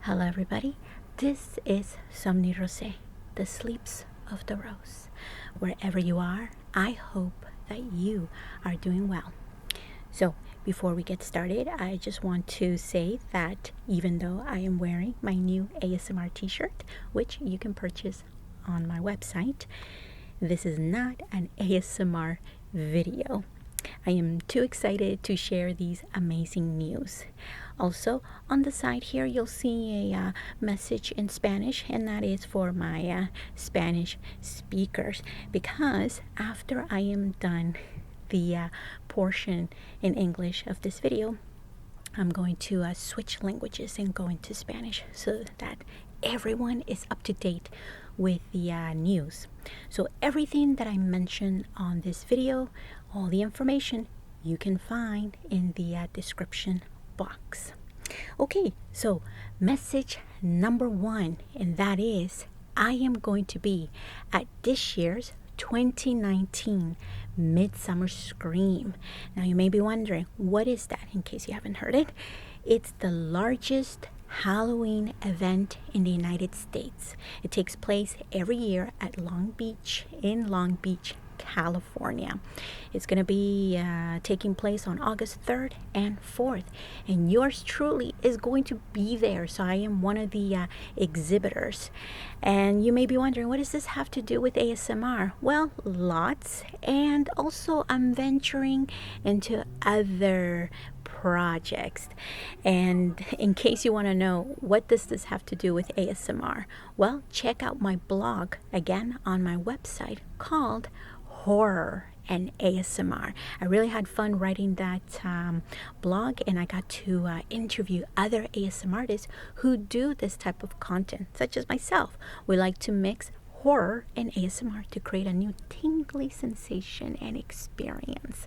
Hello everybody, this is Somni Rosae, the sleeps of the rose. Wherever you are, I hope that you are doing well. So before we get started, I just want to say that even though I am wearing my new ASMR t-shirt, which you can purchase on my website, this is not an ASMR video. I am too excited to share these amazing news. Also, on the side here, you'll see a message in Spanish, and that is for my Spanish speakers, because after I am done the portion in English of this video, I'm going to switch languages and go into Spanish so that everyone is up to date with the news. So everything that I mentioned on this video, all the information you can find in the description box. Okay, so message number one, and that is I am going to be at this year's 2019 Midsummer Scream. Now you may be wondering, what is that? In case you haven't heard it, it's the largest Halloween event in the United States. It takes place every year at Long Beach, California. It's going to be taking place on August 3rd and 4th, and yours truly is going to be there. So I am one of the exhibitors, and you may be wondering, what does this have to do with ASMR? Well, lots, and also I'm venturing into other projects. And in case you want to know, what does this have to do with ASMR? Well, check out my blog again on my website called Horror and ASMR. I really had fun writing that blog, and I got to interview other ASMR artists who do this type of content, such as myself. We like to mix horror and ASMR to create a new tingly sensation and experience.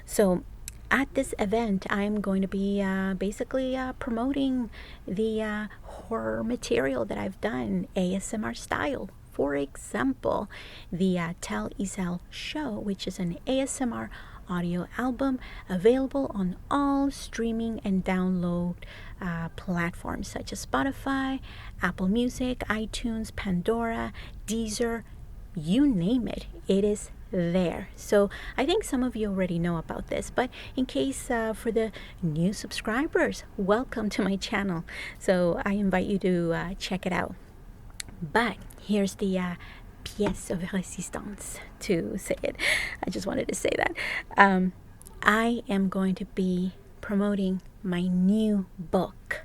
So at this event, I'm going to be basically promoting the horror material that I've done ASMR style. For example, the Tell Izel show, which is an ASMR audio album available on all streaming and download platforms such as Spotify, Apple Music, iTunes, Pandora, Deezer, you name it, it is there. So I think some of you already know about this, but in case for the new subscribers, welcome to my channel. So I invite you to check it out. But here's the pièce of résistance, to say it. I just wanted to say that. I am going to be promoting my new book,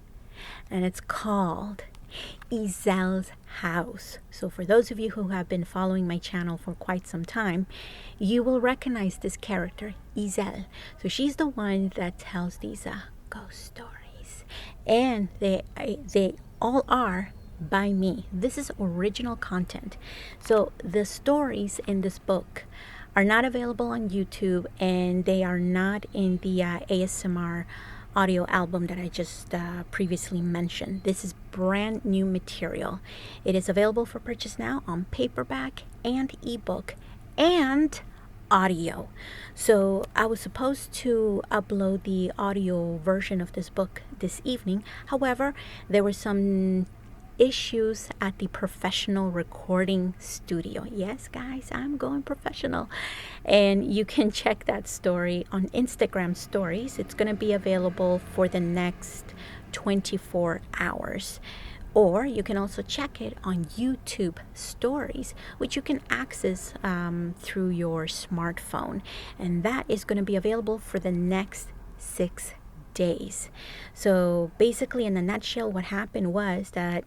and it's called Izel's House. So for those of you who have been following my channel for quite some time, you will recognize this character, Izel. So she's the one that tells these ghost stories, and they all are by me. This is original content. So the stories in this book are not available on YouTube, and they are not in the ASMR audio album that I just previously mentioned. This is brand new material. It is available for purchase now on paperback and ebook and audio. So I was supposed to upload the audio version of this book this evening. However, there were some issues at the professional recording studio. Yes, guys, I'm going professional. And you can check that story on Instagram stories. It's going to be available for the next 24 hours. Or you can also check it on YouTube stories, which you can access through your smartphone. And that is going to be available for the next 6 days. So basically, in a nutshell, what happened was that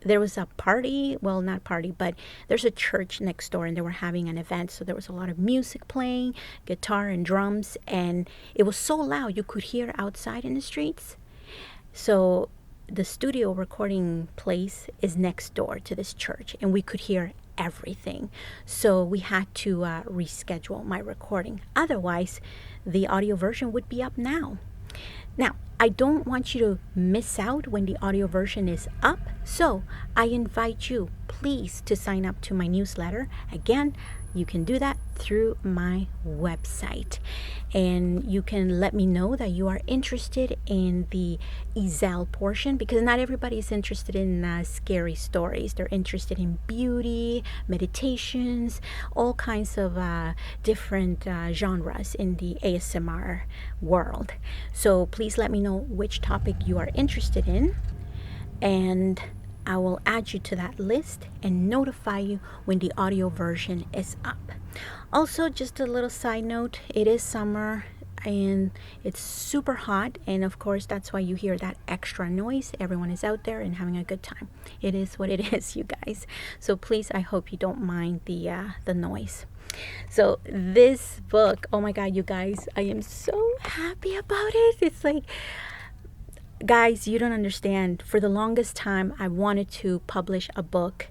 there was a party, well, not party, but there's a church next door, and they were having an event. So there was a lot of music playing, guitar and drums, and it was so loud you could hear outside in the streets. So the studio recording place is next door to this church, and we could hear everything. So we had to reschedule my recording. Otherwise, the audio version would be up now. Now, I don't want you to miss out when the audio version is up, so I invite you, please, to sign up to my newsletter. Again, you can do that through my website. And you can let me know that you are interested in the Izel portion, because not everybody is interested in scary stories. They're interested in beauty, meditations, all kinds of different genres in the ASMR world. So please let me know which topic you are interested in, and I will add you to that list and notify you when the audio version is up. Also, just a little side note, it is summer and it's super hot, and of course that's why you hear that extra noise. Everyone is out there and having a good time. It is what it is, you guys. So please, I hope you don't mind the noise. So this book, oh my god, you guys, I am so happy about it. It's like, guys, you don't understand. For the longest time, I wanted to publish a book,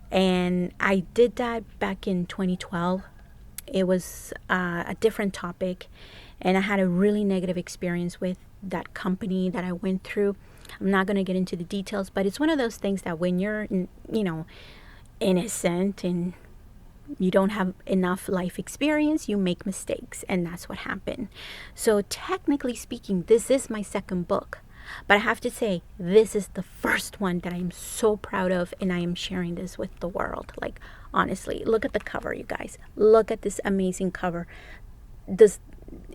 and I did that back in 2012. It was a different topic, and I had a really negative experience with that company that I went through. I'm not going to get into the details, but it's one of those things that when you're, innocent and you don't have enough life experience, you make mistakes, and that's what happened. So technically speaking, this is my second book. But I have to say, this is the first one that I'm so proud of, and I am sharing this with the world. Like, honestly, look at the cover, you guys. Look at this amazing cover.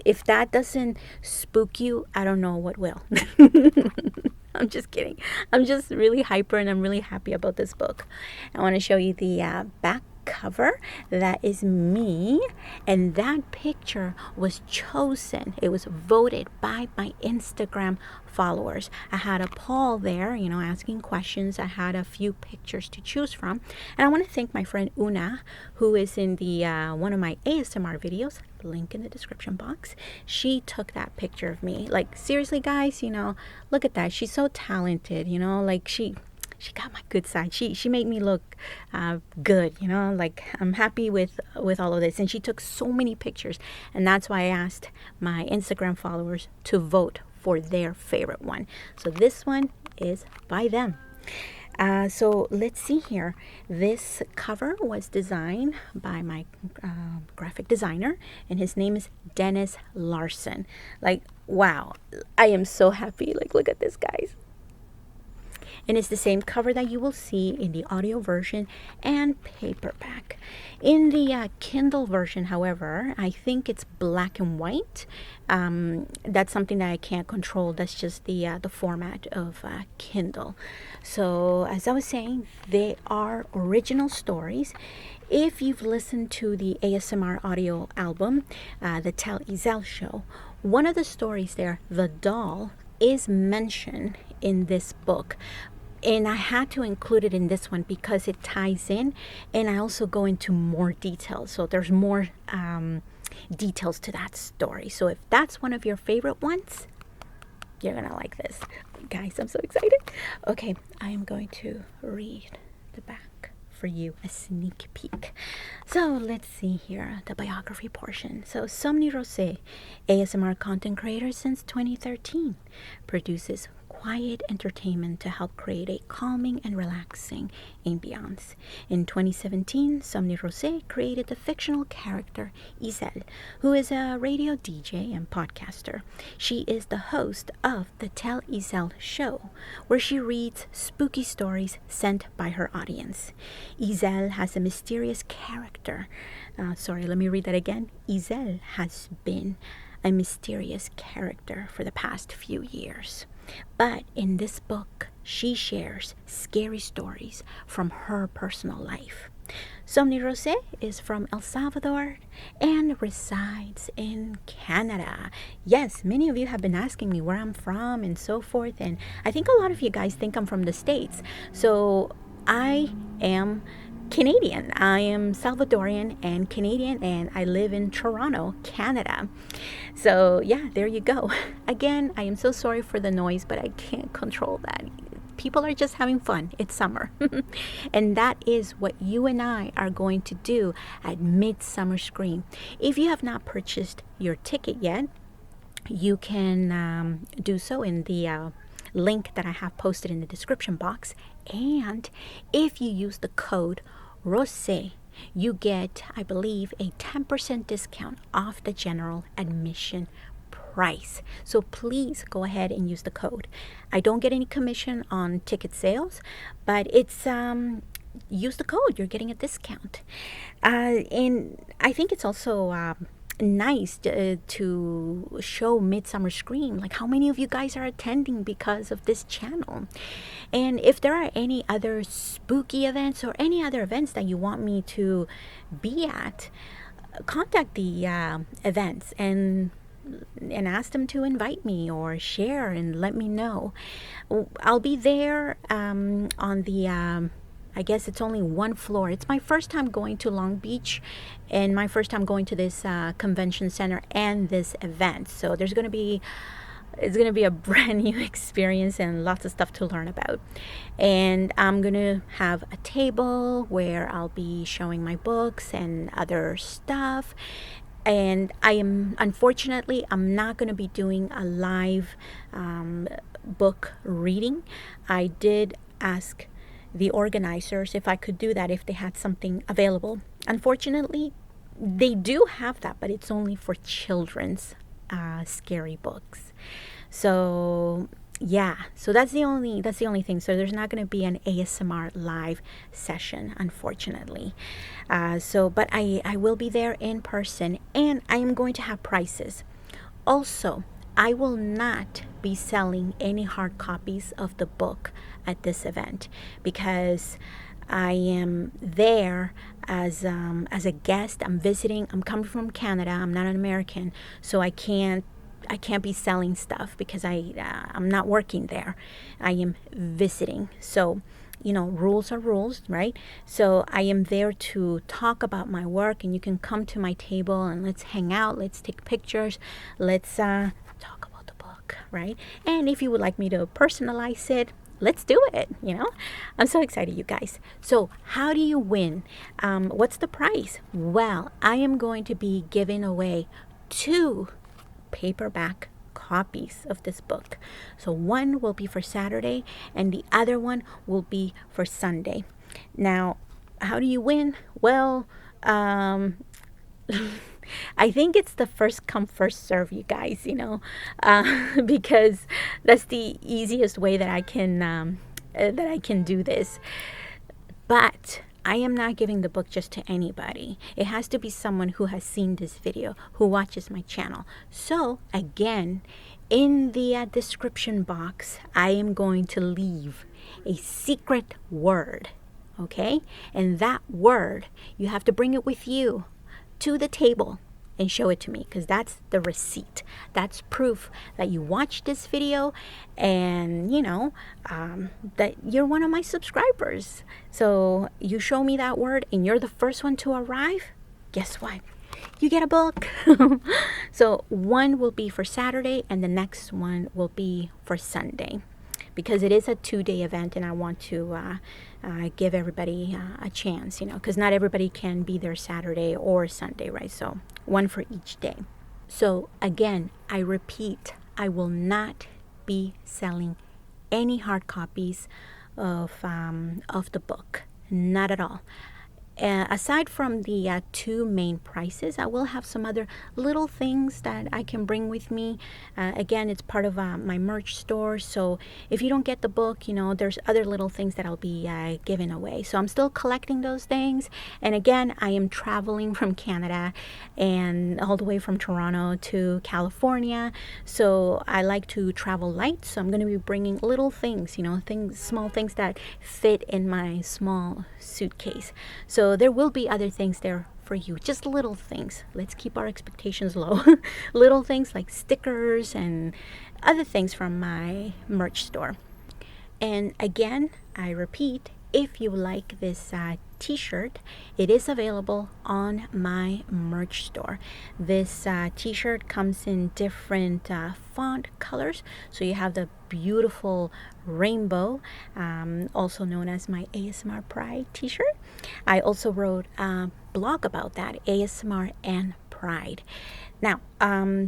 If that doesn't spook you, I don't know what will. I'm just kidding. I'm just really hyper, and I'm really happy about this book. I want to show you the back cover. That is me, and that picture was chosen. It was voted by my Instagram followers. I had a poll there, asking questions. I had a few pictures to choose from, and I want to thank my friend Ounaugh, who is in the one of my ASMR videos, link in the description box. She took that picture of me. Like, seriously, guys, look at that. She's so talented, like she got my good side. She made me look good, like I'm happy with all of this. And she took so many pictures, and that's why I asked my Instagram followers to vote for their favorite one. So this one is by them. So let's see here. This cover was designed by my graphic designer, and his name is Dennis Larson. Like, wow, I am so happy. Like, look at this, guys. And it's the same cover that you will see in the audio version and paperback. In the Kindle version, however, I think it's black and white. That's something that I can't control. That's just the format of Kindle. So, as I was saying, they are original stories. If you've listened to the ASMR audio album, the Tell Izel show, one of the stories there, the doll, is mentioned in this book. And I had to include it in this one because it ties in, and I also go into more details. So there's more details to that story. So if that's one of your favorite ones, you're going to like this. Guys, I'm so excited. Okay, I am going to read the back for you, a sneak peek. So let's see here, the biography portion. So Somni Rosae, ASMR content creator since 2013, produces quiet entertainment to help create a calming and relaxing ambiance. In 2017, Somni Rosae created the fictional character Izel, who is a radio DJ and podcaster. She is the host of the Tell Izel show, where she reads spooky stories sent by her audience. Izel has a mysterious character. Let me read that again. Izel has been a mysterious character for the past few years. But in this book, she shares scary stories from her personal life. Somni Rosae is from El Salvador and resides in Canada. Yes, many of you have been asking me where I'm from and so forth, and I think a lot of you guys think I'm from the States. So I am Canadian. I am Salvadorian and Canadian, and I live in Toronto, Canada. So yeah, there you go. Again, I am so sorry for the noise, but I can't control that. People are just having fun. It's summer. And that is what you and I are going to do at Midsummer Scream. If you have not purchased your ticket yet, you can do so in the link that I have posted in the description box. And if you use the code Rosae, you get, I believe, a 10% discount off the general admission price. So please go ahead and use the code. I don't get any commission on ticket sales, but it's use the code. You're getting a discount. And I think it's also nice to show Midsummer Scream, like how many of you guys are attending because of this channel. And if there are any other spooky events or any other events that you want me to be at, contact the events and ask them to invite me or share and let me know. I'll be there on the I guess it's only one floor. It's my first time going to Long Beach and my first time going to this convention center and this event. So it's going to be a brand new experience and lots of stuff to learn about. And I'm going to have a table where I'll be showing my books and other stuff. And unfortunately, I'm not going to be doing a live book reading. I did ask the organizers if I could do that, if they had something available. Unfortunately, they do have that, but it's only for children's scary books. So yeah, so that's the only thing. So there's not going to be an ASMR live session, unfortunately. But I will be there in person, and I am going to have prices. Also, I will not be selling any hard copies of the book at this event because I am there as a guest. I'm visiting. I'm coming from Canada. I'm not an American, so I can't be selling stuff because I'm not working there. I am visiting. So, rules are rules, right? So I am there to talk about my work, and you can come to my table and let's hang out. Let's take pictures. Let's talk about the book, right? And if you would like me to personalize it, let's do it. I'm so excited, you guys. So how do you win? What's the price? Well, I am going to be giving away 2 paperback copies of this book. So one will be for Saturday and the other one will be for Sunday. Now, how do you win? Well, I think it's the first come first serve, you guys, because that's the easiest way that I can do this. But I am not giving the book just to anybody. It has to be someone who has seen this video, who watches my channel. So again, in the description box, I am going to leave a secret word, okay? And that word, you have to bring it with you to the table and show it to me, because that's the receipt. That's proof that you watched this video and that you're one of my subscribers. So you show me that word and you're the first one to arrive, guess what? You get a book. So one will be for Saturday and the next one will be for Sunday, because it is a 2-day event and I want to give everybody a chance, because not everybody can be there Saturday or Sunday, right? So one for each day. So again, I repeat, I will not be selling any hard copies of the book, not at all. Aside from the 2 main prices, I will have some other little things that I can bring with me. Again, it's part of my merch store. So if you don't get the book, there's other little things that I'll be giving away. So I'm still collecting those things. And again, I am traveling from Canada and all the way from Toronto to California. So I like to travel light. So I'm going to be bringing little things, small things that fit in my small suitcase. So there will be other things there for you, just little things. Let's keep our expectations low. Little things like stickers and other things from my merch store. And again, I repeat, if you like this t-shirt, it is available on my merch store. This t-shirt comes in different font colors. So you have the beautiful rainbow, also known as my ASMR Pride t-shirt. I also wrote a blog about that, ASMR and pride. Now,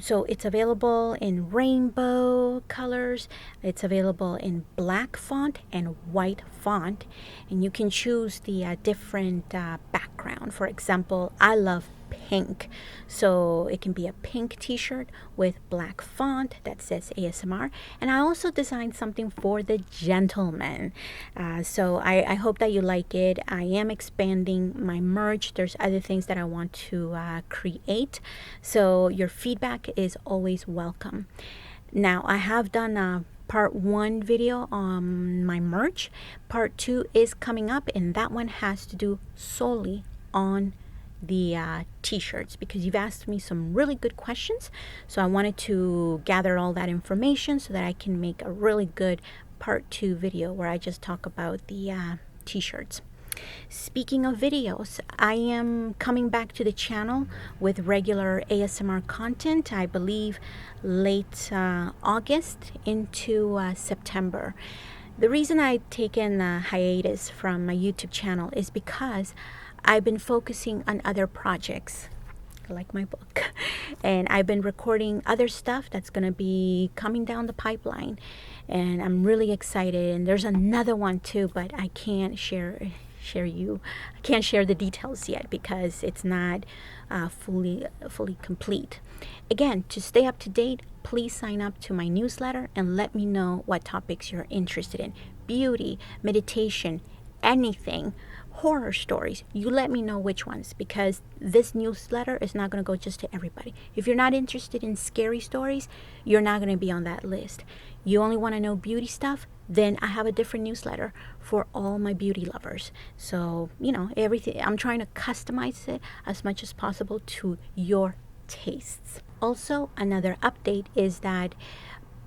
so it's available in rainbow colors. It's available in black font and white font, and you can choose the different background. For example, I love pink, so it can be a pink t-shirt with black font that says ASMR. And I also designed something for the gentleman, so I hope that you like it. I am expanding my merch. There's other things that I want to create, so your feedback is always welcome. Now, I have done a part 1 video on my merch. Part 2 is coming up, and that one has to do solely on the t-shirts, because you've asked me some really good questions, so I wanted to gather all that information so that I can make a really good part 2 video where I just talk about the t-shirts. Speaking of videos, I am coming back to the channel with regular ASMR content, I believe late August into September. The reason I've taken a hiatus from my YouTube channel is because I've been focusing on other projects, like my book, and I've been recording other stuff that's going to be coming down the pipeline, and I'm really excited. And there's another one too, but I can't share the details yet because it's not fully complete. Again, to stay up to date, please sign up to my newsletter and let me know what topics you're interested in. Beauty, meditation, anything, horror stories, you let me know which ones, because this newsletter is not going to go just to everybody. If you're not interested in scary stories, you're not going to be on that list. You only want to know beauty stuff, then I have a different newsletter for all my beauty lovers. So, everything, I'm trying to customize it as much as possible to your tastes. Also, another update is that,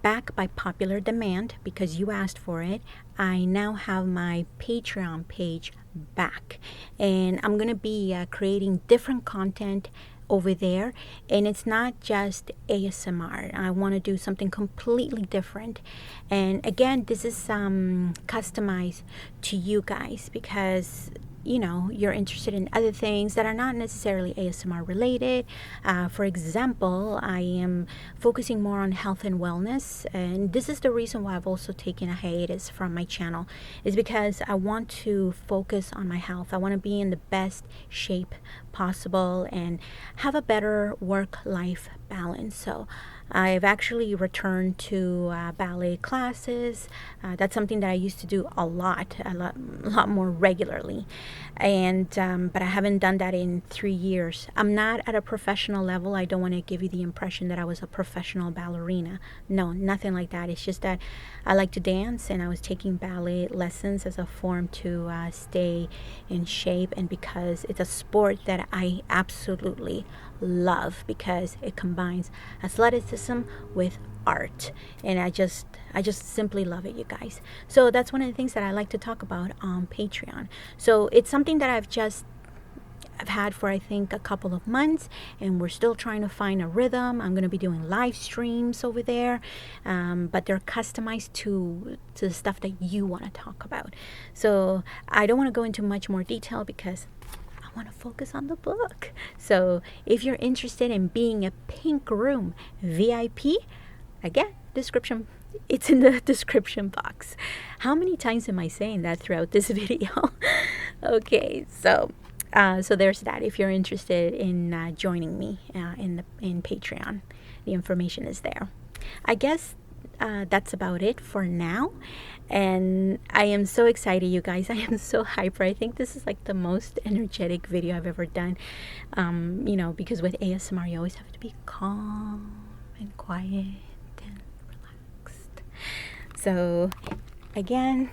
back by popular demand, because you asked for it, I now have my Patreon page back, and I'm gonna be creating different content over there, and it's not just ASMR. I want to do something completely different, and again, this is customized to you guys, because you're interested in other things that are not necessarily ASMR related. For example, I am focusing more on health and wellness, and this is the reason why I've also taken a hiatus from my channel, is because I want to focus on my health. I want to be in the best shape possible and have a better work-life balance. So I've actually returned to ballet classes. That's something that I used to do a lot more regularly, and but I haven't done that in 3 years. I'm not at a professional level. I don't want to give you the impression that I was a professional ballerina. No, nothing like that. It's just that I like to dance, and I was taking ballet lessons as a form to stay in shape, and because it's a sport that I absolutely love, because it combines athleticism with art, and I just simply love it, you guys. So that's one of the things that I like to talk about on Patreon. So it's something that I've had for I think a couple of months, and we're still trying to find a rhythm. I'm going to be doing live streams over there, but they're customized to the stuff that you want to talk about. So I don't want to go into much more detail because I want to focus on the book. So if you're interested in being a Pink Room VIP, again, it's in the description box. How many times am I saying that throughout this video? Okay, so there's that. If you're interested in joining me in Patreon, the information is there. I guess that's about it for now, and I am so excited, you guys. I am so hyper. I think this is like the most energetic video I've ever done, because with ASMR you always have to be calm and quiet and relaxed. So again,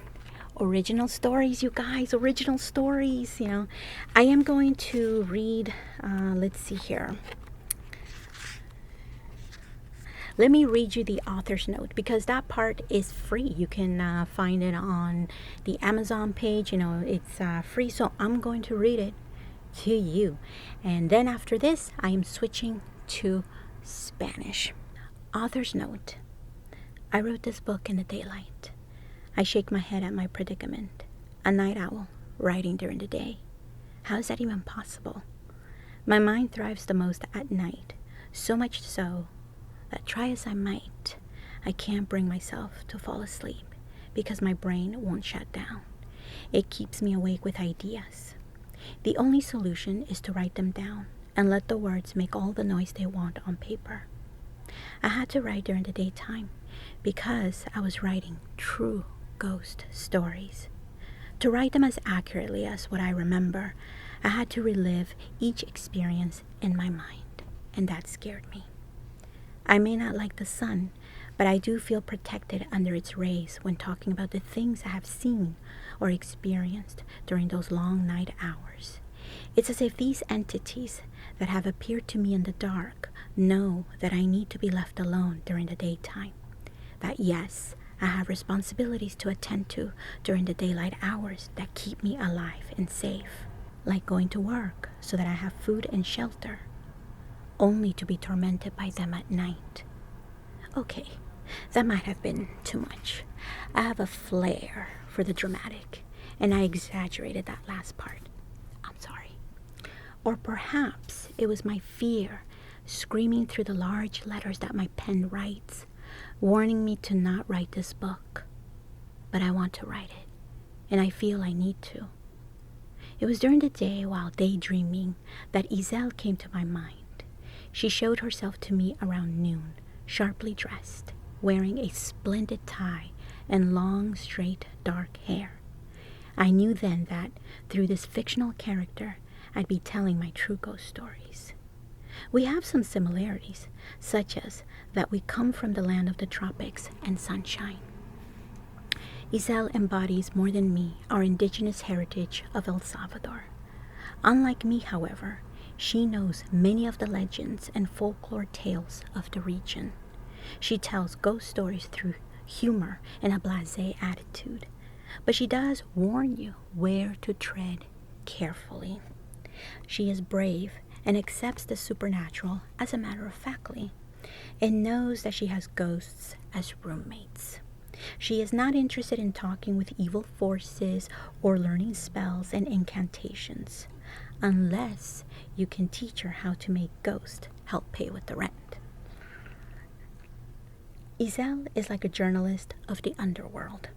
original stories, you guys, original stories. I am going to read, let's see here. Let me read you the author's note, because that part is free. You can find it on the Amazon page. It's free, so I'm going to read it to you. And then after this, I am switching to Spanish. Author's note. I wrote this book in the daylight. I shake my head at my predicament. A night owl, writing during the day. How is that even possible? My mind thrives the most at night, so much so that try as I might, I can't bring myself to fall asleep because my brain won't shut down. It keeps me awake with ideas. The only solution is to write them down and let the words make all the noise they want on paper. I had to write during the daytime because I was writing true ghost stories. To write them as accurately as what I remember, I had to relive each experience in my mind, and that scared me. I may not like the sun, but I do feel protected under its rays when talking about the things I have seen or experienced during those long night hours. It's as if these entities that have appeared to me in the dark know that I need to be left alone during the daytime. That yes, I have responsibilities to attend to during the daylight hours that keep me alive and safe, like going to work so that I have food and shelter, only to be tormented by them at night. Okay, that might have been too much. I have a flair for the dramatic, and I exaggerated that last part. I'm sorry. Or perhaps it was my fear screaming through the large letters that my pen writes, warning me to not write this book. But I want to write it, and I feel I need to. It was during the day while daydreaming that Izel came to my mind. She showed herself to me around noon, sharply dressed, wearing a splendid tie and long, straight, dark hair. I knew then that through this fictional character, I'd be telling my true ghost stories. We have some similarities, such as that we come from the land of the tropics and sunshine. Izel embodies more than me our indigenous heritage of El Salvador. Unlike me, however, she knows many of the legends and folklore tales of the region. She tells ghost stories through humor and a blasé attitude, but she does warn you where to tread carefully. She is brave and accepts the supernatural as a matter of factly, and knows that she has ghosts as roommates. She is not interested in talking with evil forces or learning spells and incantations, unless you can teach her how to make ghosts help pay with the rent. Izel is like a journalist of the underworld,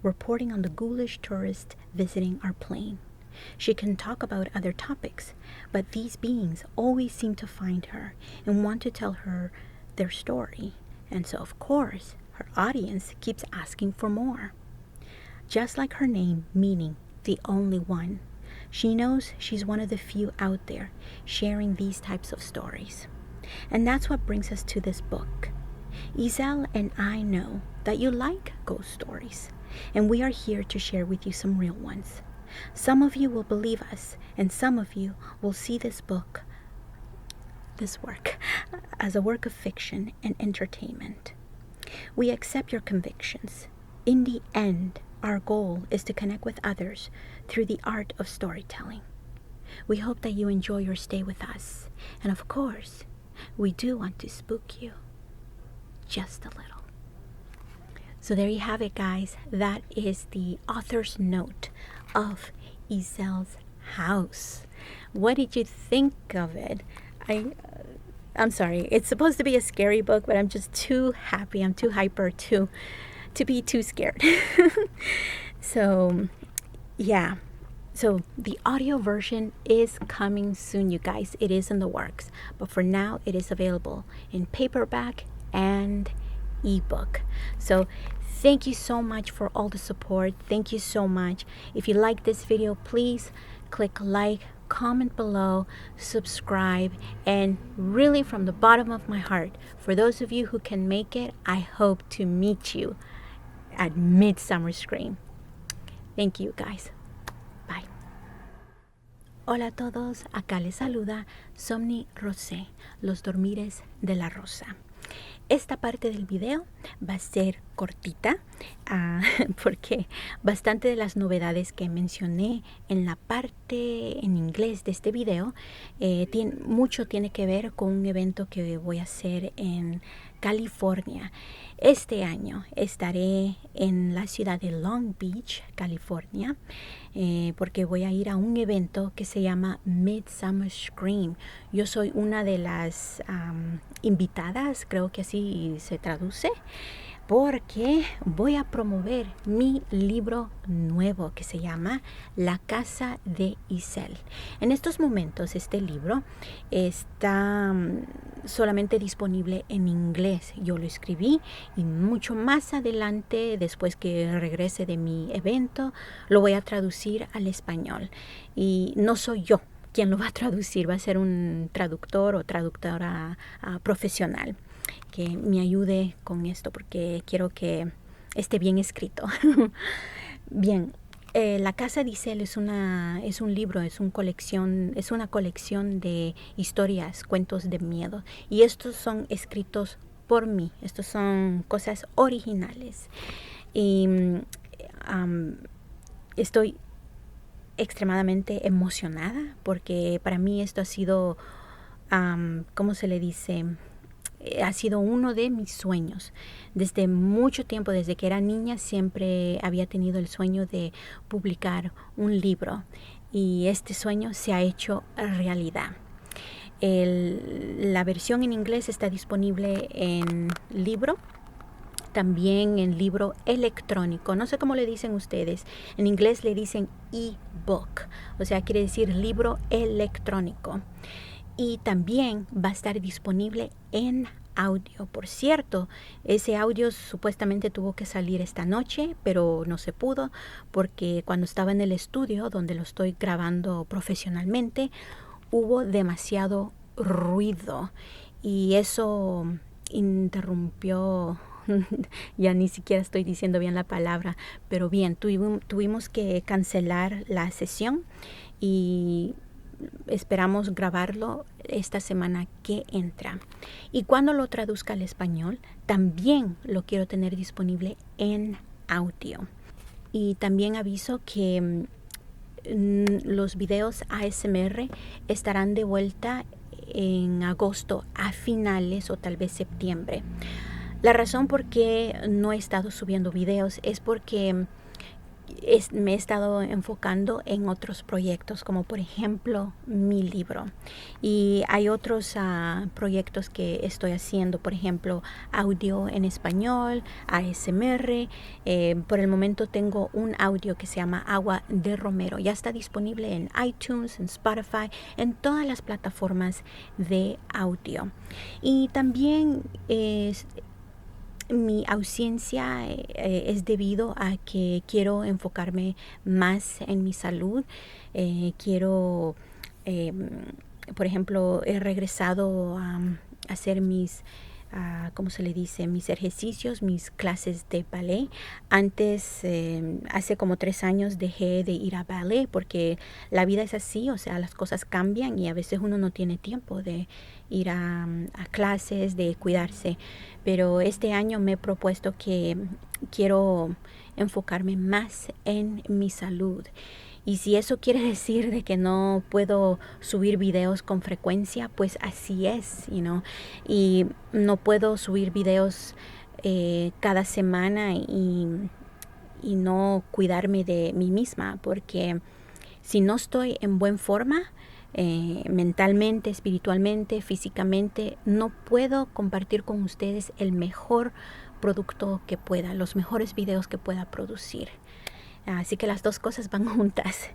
reporting on the ghoulish tourists visiting our plane. She can talk about other topics, but these beings always seem to find her and want to tell her their story, and so of course her audience keeps asking for more. Just like her name, meaning the only one, she knows she's one of the few out there sharing these types of stories. And that's what brings us to this book. Izel and I know that you like ghost stories, and we are here to share with you some real ones. Some of you will believe us, and some of you will see this work, as a work of fiction and entertainment. We accept your convictions. In the end, our goal is to connect with others through the art of storytelling. We hope that you enjoy your stay with us, and of course, we do want to spook you. Just a little. So there you have it, guys. That is the author's note of Izel's house. What did you think of it? I'm sorry. It's supposed to be a scary book, but I'm just too happy. I'm too hyper to be too scared. So, yeah. So the audio version is coming soon, you guys. It is in the works. But for now, it is available in paperback and ebook. So thank you so much for all the support. Thank you so much. If you like this video, please click like, comment below, subscribe, and really from the bottom of my heart, for those of you who can make it, I hope to meet you at Midsummer Scream. Thank you, guys. Bye. Hola a todos, acá les saluda Somni Rosae, los dormires de la rosa. esta parte del video va a ser cortita porque bastante de las novedades que mencioné en la parte en inglés de este video mucho tiene que ver con un evento que voy a hacer en California. Este año estaré en la ciudad de Long Beach, California, porque voy a ir a un evento que se llama Midsummer Scream. Yo soy una de las invitadas, creo que así se traduce, porque voy a promover mi libro nuevo que se llama La casa de Izel. En estos momentos este libro está solamente disponible en inglés. Yo lo escribí y mucho más adelante, después que regrese de mi evento, lo voy a traducir al español. Y no soy yo quien lo va a traducir, va a ser un traductor o traductora profesional que me ayude con esto porque quiero que esté bien escrito. Bien, La casa de Izel es un libro, es una colección de historias, cuentos de miedo, y estos son escritos por mí, estos son cosas originales. Y estoy extremadamente emocionada porque para mí esto ha sido, ¿cómo se le dice? Ha sido uno de mis sueños. Desde mucho tiempo, desde que era niña, siempre había tenido el sueño de publicar un libro y este sueño se ha hecho realidad. La versión en inglés está disponible en libro, también en libro electrónico. No sé cómo le dicen ustedes. En inglés le dicen e-book, o sea, quiere decir libro electrónico. Y también va a estar disponible en audio. Por cierto, ese audio supuestamente tuvo que salir esta noche, pero no se pudo porque cuando estaba en el estudio donde lo estoy grabando profesionalmente, hubo demasiado ruido y eso interrumpió, ya ni siquiera estoy diciendo bien la palabra, pero bien, tuvimos que cancelar la sesión y esperamos grabarlo esta semana que entra. Y cuando lo traduzca al español, también lo quiero tener disponible en audio. Y también aviso que los videos ASMR estarán de vuelta en agosto a finales o tal vez septiembre. La razón por qué no he estado subiendo videos es porque me he estado enfocando en otros proyectos, como por ejemplo mi libro, y hay otros proyectos que estoy haciendo, por ejemplo audio en español, ASMR. Por el momento tengo un audio que se llama Agua de Romero, ya está disponible en iTunes, en Spotify, en todas las plataformas de audio. Y también mi ausencia es debido a que quiero enfocarme más en mi salud. Quiero, por ejemplo, he regresado a hacer mis, ¿cómo se le dice? Mis ejercicios, mis clases de ballet. Antes, hace como 3 años dejé de ir a ballet porque la vida es así, o sea, las cosas cambian y a veces uno no tiene tiempo de ir a clases, de cuidarse. Pero este año me he propuesto que quiero enfocarme más en mi salud. Y si eso quiere decir de que no puedo subir videos con frecuencia, pues así es, y no puedo subir videos cada semana y no cuidarme de mí misma, porque si no estoy en buena forma, mentalmente, espiritualmente, físicamente, no puedo compartir con ustedes el mejor producto que pueda, los mejores videos que pueda producir. Así que las dos cosas van juntas.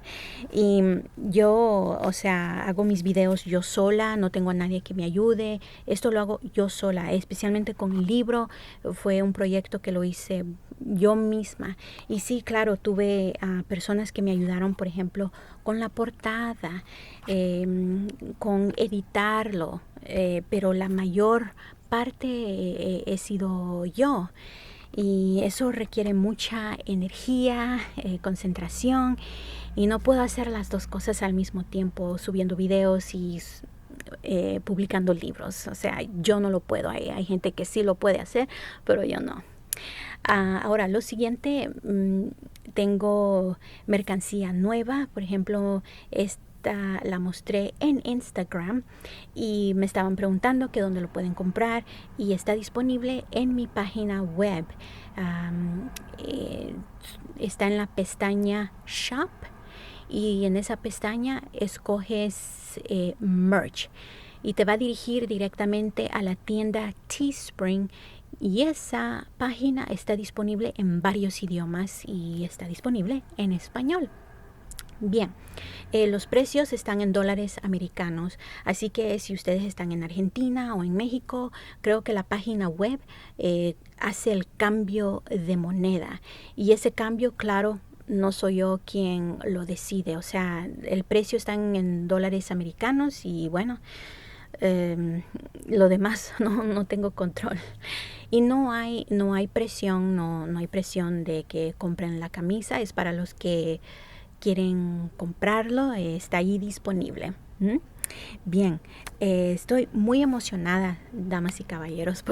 Y yo, o sea, hago mis videos yo sola, no tengo a nadie que me ayude. Esto lo hago yo sola, especialmente con el libro. Fue un proyecto que lo hice yo misma. Y sí, claro, tuve personas que me ayudaron, por ejemplo, con la portada, con editarlo, pero la mayor parte he sido yo. Y eso requiere mucha energía, concentración, y no puedo hacer las dos cosas al mismo tiempo, subiendo videos y publicando libros. O sea, yo no lo puedo. Hay gente que sí lo puede hacer, pero yo no. Ahora, lo siguiente, tengo mercancía nueva. Por ejemplo, esta la mostré en Instagram y me estaban preguntando que dónde lo pueden comprar, y está disponible en mi página web. Está en la pestaña Shop, y en esa pestaña escoges Merch y te va a dirigir directamente a la tienda Teespring, y esa página está disponible en varios idiomas y está disponible en español. Bien, los precios están en dólares americanos, así que si ustedes están en Argentina o en México, creo que la página web hace el cambio de moneda, y ese cambio, claro, no soy yo quien lo decide. O sea, el precio está en dólares americanos y bueno, lo demás no tengo control. Y no hay presión, no hay presión de que compren la camisa. Es para los que quieren comprarlo, está ahí disponible. Bien, estoy muy emocionada, damas y caballeros,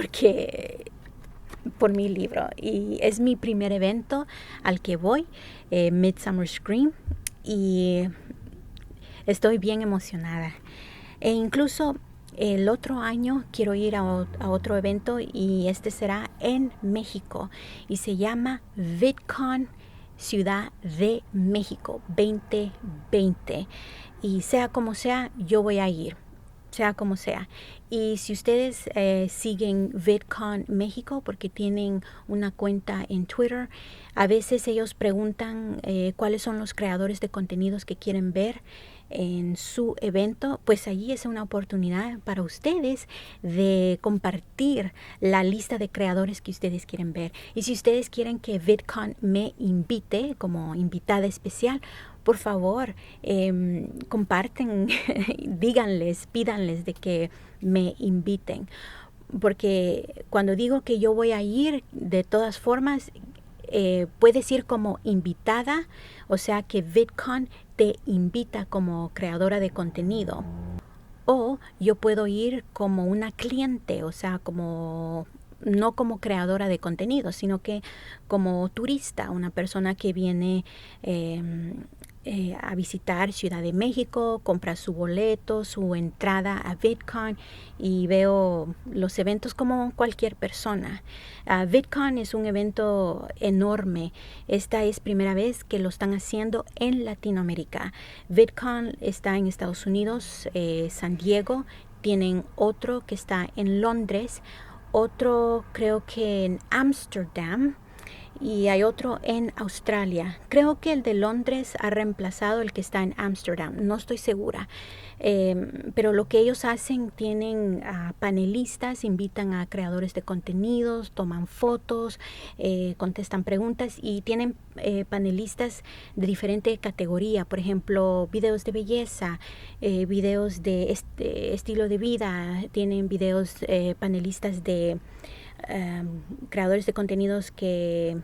por mi libro, y es mi primer evento al que voy, Midsummer Scream, y estoy bien emocionada. E incluso el otro año quiero ir a otro evento, y este será en México y se llama VidCon Ciudad de México 2020, y sea como sea, yo voy a ir, sea como sea. Y si ustedes siguen VidCon México, porque tienen una cuenta en Twitter, a veces ellos preguntan cuáles son los creadores de contenidos que quieren ver en su evento. Pues allí es una oportunidad para ustedes de compartir la lista de creadores que ustedes quieren ver. Y si ustedes quieren que VidCon me invite como invitada especial, por favor, comparten, díganles, pídanles de que me inviten. Porque cuando digo que yo voy a ir, de todas formas, puedes ir como invitada, o sea que VidCon te invita como creadora de contenido. O yo puedo ir como una cliente, o sea, no como creadora de contenido, sino que como turista, una persona que viene a visitar Ciudad de México, compra su boleto, su entrada a VidCon, y veo los eventos como cualquier persona. VidCon es un evento enorme. Esta es primera vez que lo están haciendo en Latinoamérica. VidCon está en Estados Unidos, San Diego. Tienen otro que está en Londres, otro creo que en Ámsterdam, y hay otro en Australia. Creo que el de Londres ha reemplazado el que está en Ámsterdam, no estoy segura. Pero lo que ellos hacen, tienen panelistas, invitan a creadores de contenidos, toman fotos, contestan preguntas, y tienen panelistas de diferente categoría. Por ejemplo, videos de belleza, videos de estilo de vida, tienen videos, panelistas de creadores de contenidos que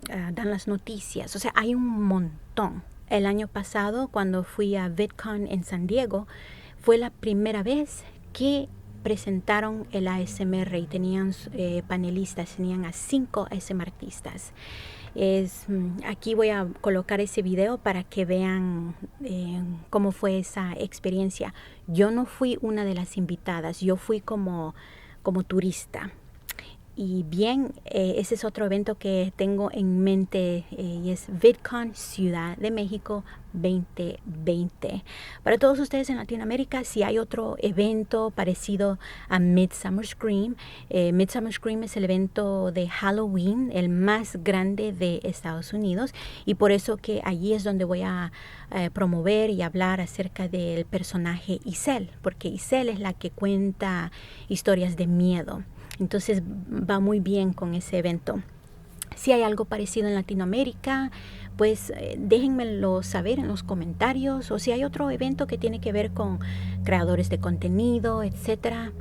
dan las noticias. O sea, hay un montón. El año pasado, cuando fui a VidCon en San Diego, fue la primera vez que presentaron el ASMR y tenían panelistas, tenían a 5 ASMR artistas. Aquí voy a colocar ese video para que vean cómo fue esa experiencia. Yo no fui una de las invitadas, yo fui como turista. Y bien, ese es otro evento que tengo en mente, y es VidCon Ciudad de México 2020. Para todos ustedes en Latinoamérica, si hay otro evento parecido a Midsummer Scream, Midsummer Scream es el evento de Halloween, el más grande de Estados Unidos, y por eso que allí es donde voy a promover y hablar acerca del personaje Izel, porque Izel es la que cuenta historias de miedo. Entonces va muy bien con ese evento. Si hay algo parecido en Latinoamérica, pues déjenmelo saber en los comentarios, o si hay otro evento que tiene que ver con creadores de contenido, etcétera,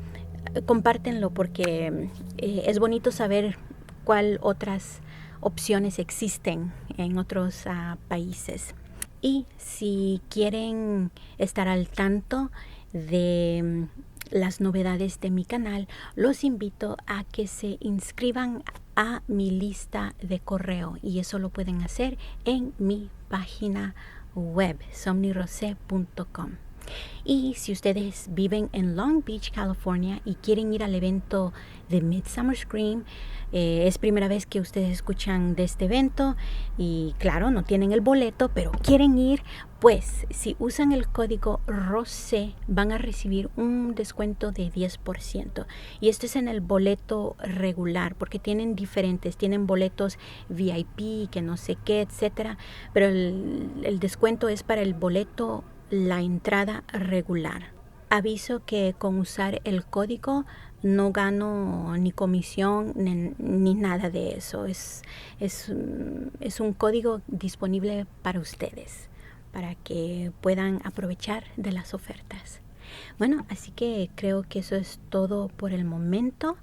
compártenlo, porque es bonito saber cuál otras opciones existen en otros países. Y si quieren estar al tanto de las novedades de mi canal, los invito a que se inscriban a mi lista de correo, y eso lo pueden hacer en mi página web somnirose.com. Y si ustedes viven en Long Beach, California, y quieren ir al evento de Midsummer Scream, es primera vez que ustedes escuchan de este evento y claro, no tienen el boleto, pero quieren ir, pues si usan el código Rosae van a recibir un descuento de 10%. Y esto es en el boleto regular, porque tienen diferentes, tienen boletos VIP, que no sé qué, etcétera, pero el descuento es para el boleto, la entrada regular. Aviso que con usar el código no gano ni comisión ni nada de eso. Es un código disponible para ustedes, para que puedan aprovechar de las ofertas. Bueno, así que creo que eso es todo por el momento.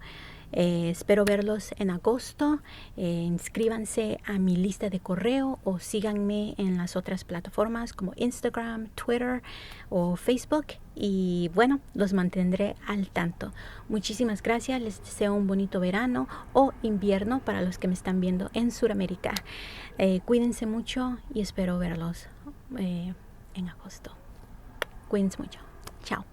Espero verlos en agosto. Inscríbanse a mi lista de correo o síganme en las otras plataformas como Instagram, Twitter o Facebook. Y bueno, los mantendré al tanto. Muchísimas gracias. Les deseo un bonito verano o invierno para los que me están viendo en Sudamérica. Cuídense mucho y espero verlos en agosto. Cuídense mucho. Chao.